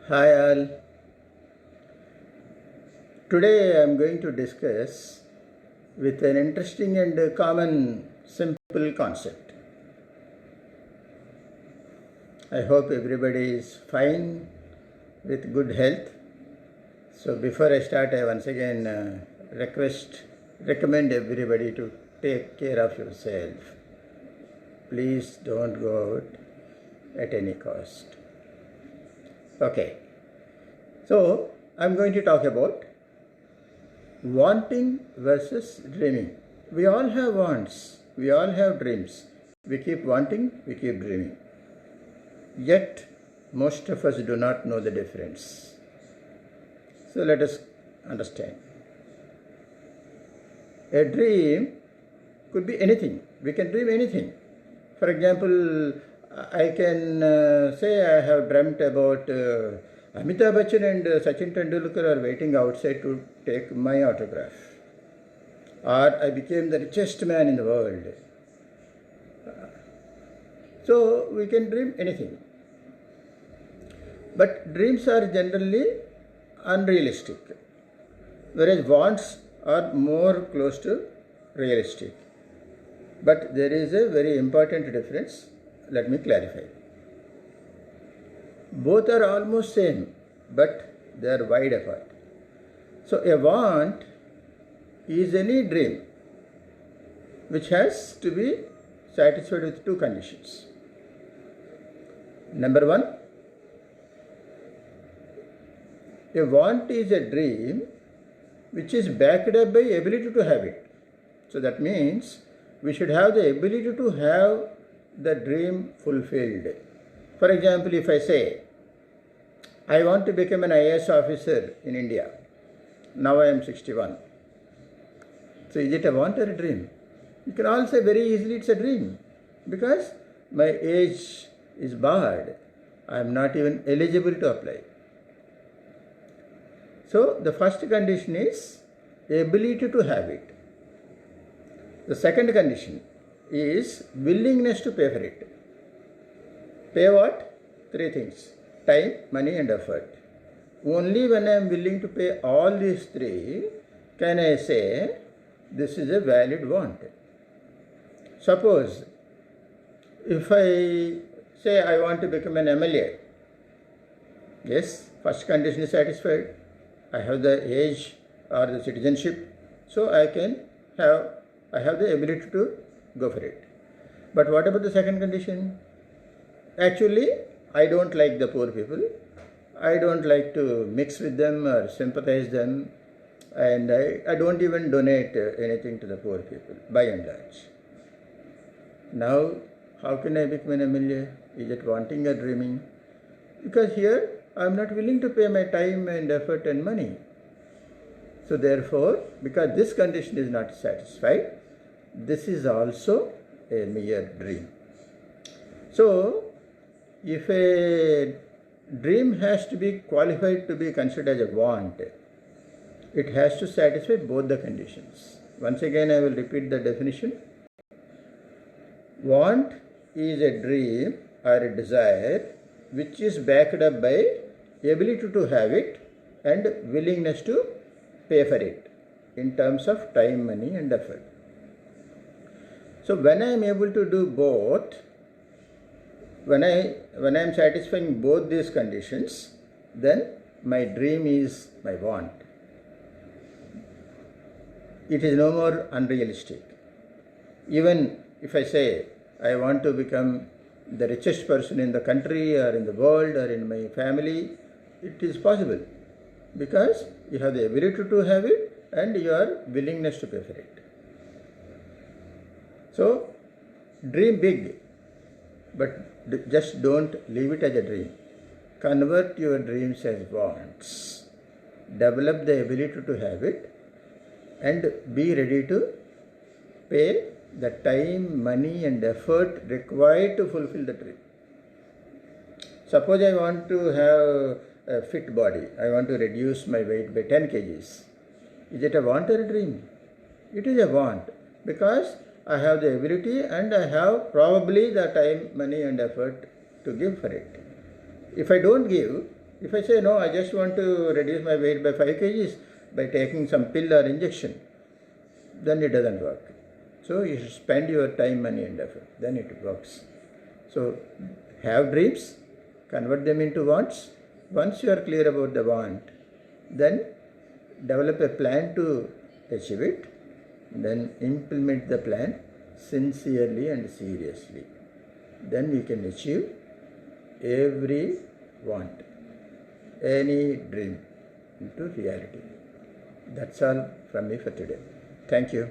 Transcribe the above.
Hi all. Today I am going to discuss with an interesting and common simple concept. I hope everybody is fine with good health. So before I start, I once again recommend everybody to take care of yourself. Please don't go out at any cost. Okay. So I'm going to talk about wanting versus dreaming. We all have wants, we all have dreams. We keep wanting, we keep dreaming. Yet, most of us do not know the difference. So let us understand. A dream could be anything. We can dream anything. For example, I can say I have dreamt about Amitabh Bachchan and Sachin Tendulkar are waiting outside to take my autograph. Or I became the richest man in the world. So we can dream anything. But dreams are generally unrealistic, whereas wants are more close to realistic. But there is a very important difference. Let me clarify. Both are almost same, but they are wide apart. So a want is any dream which has to be satisfied with two conditions. Number one, a want is a dream which is backed up by ability to have it. So that means we should have the ability to have the dream fulfilled. For example, if I say, I want to become an IAS officer in India. Now I am 61. So is it a want or a dream? You can all say very easily it's a dream because my age is barred. I am not even eligible to apply. So the first condition is ability to have it. The second condition is willingness to pay for it. Pay what? Three things: time, money and effort. Only when I am willing to pay all these three can I say this is a valid want. Suppose if I say I want to become an MLA, yes, first condition is satisfied. I have the age or the citizenship, so I have the ability to go for it. But what about the second condition? Actually, I don't like the poor people. I don't like to mix with them or sympathize them, and I don't even donate anything to the poor people by and large. Now, how can I become an MLA? Is it wanting or dreaming? Because here I am not willing to pay my time and effort and money. So therefore, because this condition is not satisfied, this is also a mere dream. So, if a dream has to be qualified to be considered as a want, it has to satisfy both the conditions. Once again, I will repeat the definition. Want is a dream or a desire which is backed up by ability to have it and willingness to pay for it in terms of time, money and effort. So when I am able to do both, when I am satisfying both these conditions, then my dream is my want. It is no more unrealistic. Even if I say I want to become the richest person in the country or in the world or in my family, it is possible because you have the ability to have it and your willingness to pay for it. So, dream big, but just don't leave it as a dream. Convert your dreams as wants. Develop the ability to have it and be ready to pay the time, money and effort required to fulfill the dream. Suppose I want to have a fit body. I want to reduce my weight by 10 kgs. Is it a want or a dream? It is a want because I have the ability and I have probably the time, money and effort to give for it. If I don't give, If I say no, I just want to reduce my weight by 5 kgs by taking some pill or injection, then it doesn't work. So you should spend your time, money and effort, then it works. So have dreams, convert them into wants. Once you are clear about the want, then develop a plan to achieve it, then implement the plan sincerely and seriously. Then we can achieve every want, any dream into reality. That's all from me for today. Thank you.